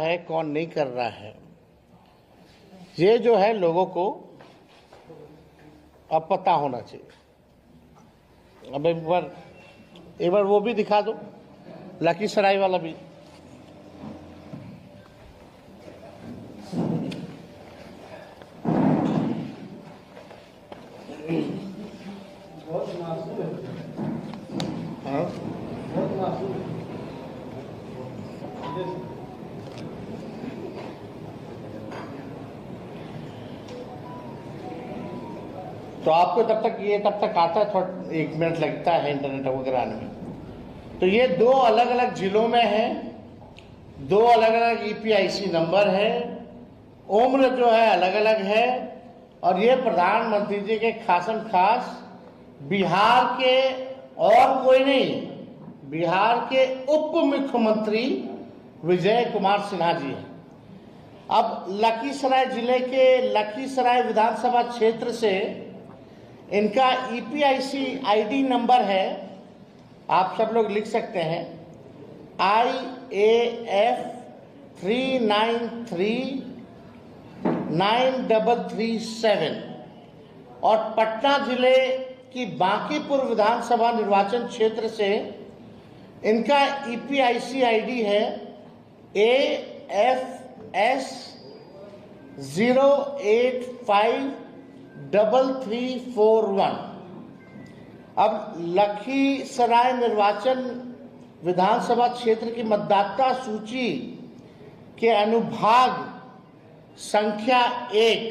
है कौन नहीं कर रहा है, ये जो है लोगों को अब पता होना चाहिए। अब एक बार वो भी दिखा दो, लखीसराय वाला भी। हाँ? तो आपको तब तक आता है, थोड़ा 1 मिनट लगता है इंटरनेट वगैरह आने में। तो ये 2 अलग अलग जिलों में है, 2 अलग अलग EPIC नंबर है, उम्र जो है अलग अलग है, और ये प्रधानमंत्री जी के खासम खास बिहार के और कोई नहीं, बिहार के उप मुख्यमंत्री विजय कुमार सिन्हा जी हैं। अब लखीसराय जिले के लखीसराय विधानसभा क्षेत्र से इनका EPIC ID नंबर है, आप सब लोग लिख सकते हैं, IAF 393937, और पटना जिले की बांकीपुर विधानसभा निर्वाचन क्षेत्र से इनका EPIC ID है AFS 0853341। अब लखीसराय निर्वाचन विधानसभा क्षेत्र की मतदाता सूची के अनुभाग संख्या 1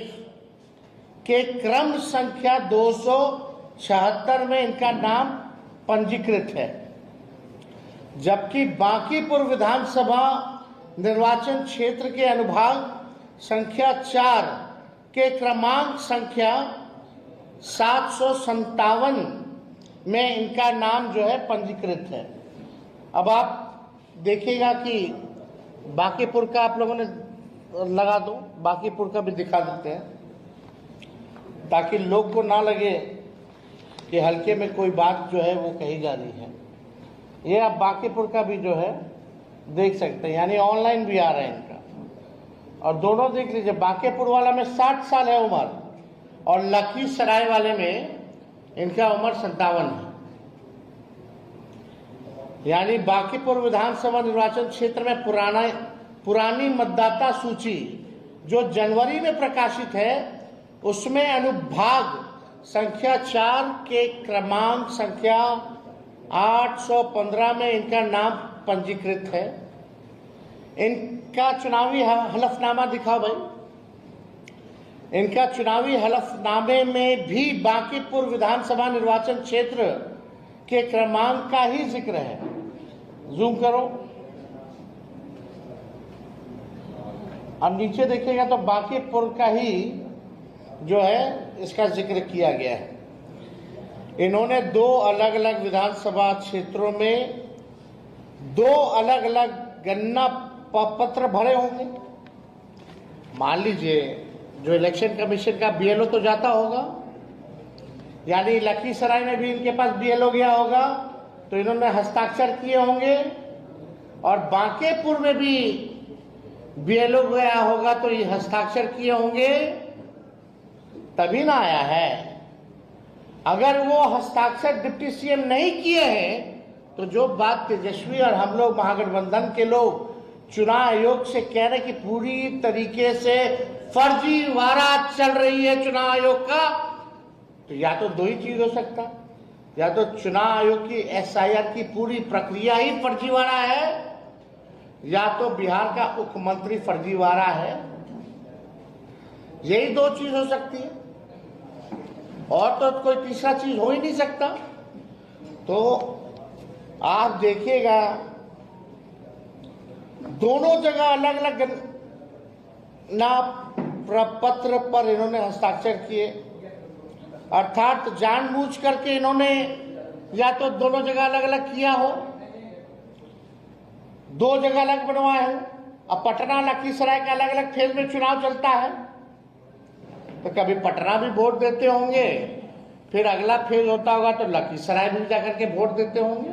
के क्रम संख्या 276 में इनका नाम पंजीकृत है, जबकि बांकीपुर विधानसभा निर्वाचन क्षेत्र के अनुभाग संख्या 4 के क्रमांक संख्या 757 में इनका नाम जो है पंजीकृत है। अब आप देखिएगा कि बांकीपुर का आप लोगों ने लगा दो, बांकीपुर का भी दिखा देते हैं, ताकि लोग को ना लगे कि हल्के में कोई बात जो है वो कही जा रही है। ये आप बांकीपुर का भी जो है देख सकते हैं, यानी ऑनलाइन भी आ रहा है इनका, और दोनों देख लीजिए। बांकीपुर वाला में 60 साल है उम्र, और लखीसराय वाले में इनका उम्र 57 है। यानी बांकीपुर विधानसभा निर्वाचन क्षेत्र में पुरानी मतदाता सूची जो जनवरी में प्रकाशित है, उसमें अनुभाग संख्या 4 के क्रमांक संख्या 815 में इनका नाम पंजीकृत है। इनका चुनावी हलफनामा दिखाओ भाई। इनका चुनावी हलफनामे में भी बांकीपुर विधानसभा निर्वाचन क्षेत्र के क्रमांक का ही जिक्र है। जूम करो, अब नीचे देखिएगा तो बांकीपुर का ही जो है इसका जिक्र किया गया है। इन्होंने 2 अलग अलग विधानसभा क्षेत्रों में 2 अलग अलग गणना पत्र भरे होंगे। मान लीजिए जो इलेक्शन कमीशन का BLO तो जाता होगा, यानी लखीसराय में भी इनके पास BLO गया होगा, तो इन्होंने हस्ताक्षर किए होंगे, और बांकीपुर में भी BLO गया होगा तो ये हस्ताक्षर किए होंगे, तभी ना आया है। अगर वो हस्ताक्षर डिप्टी CM नहीं किए हैं, तो जो बात तेजस्वी और हम लोग महागठबंधन के लोग चुनाव आयोग से कह रहे कि पूरी तरीके से फर्जीवाड़ा चल रही है चुनाव आयोग का, तो या तो 2 ही चीज हो सकता, या तो चुनाव आयोग की SIR की पूरी प्रक्रिया ही फर्जीवाड़ा है, या तो बिहार का मुख्यमंत्री फर्जीवाड़ा है। यही 2 चीज हो सकती है, और तो कोई तीसरा चीज हो ही नहीं सकता। तो आप देखिएगा दोनों जगह अलग अलग ना प्रपत्र पर इन्होंने हस्ताक्षर किए, अर्थात जानबूझ करके इन्होंने या तो दोनों जगह अलग अलग किया हो, 2 जगह अलग बनवाए हो। अब पटना लखीसराय का अलग अलग फेज में चुनाव चलता है, तो कभी पटना भी वोट देते होंगे, फिर अगला फेज होता होगा तो लखीसराय भी जाकर के वोट देते होंगे।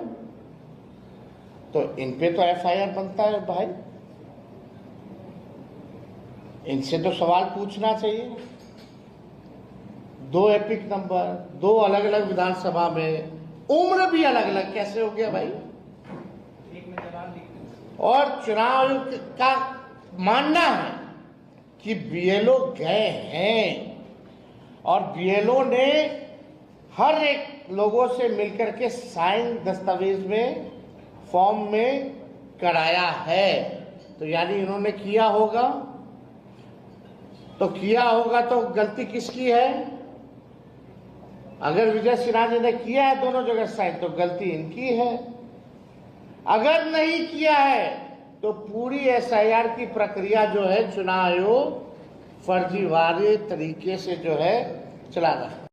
तो इन पे तो FIR बनता है भाई। इनसे तो सवाल पूछना चाहिए। 2 एपिक नंबर, 2 अलग अलग विधानसभा में, उम्र भी अलग अलग, कैसे हो गया भाई? और चुनाव आयोग का मानना है कि बीएलओ गए हैं और बीएलओ ने हर एक लोगों से मिलकर के साइन दस्तावेज में, फॉर्म में कराया है। तो यानी इन्होंने किया होगा, तो गलती किसकी है? अगर विजय सिन्हा जी ने किया है दोनों जगह साइन, तो गलती इनकी है। अगर नहीं किया है तो पूरी एसआईआर की प्रक्रिया जो है चुनाव आयोग फर्जीवाड़े तरीके से जो है चला रहा है।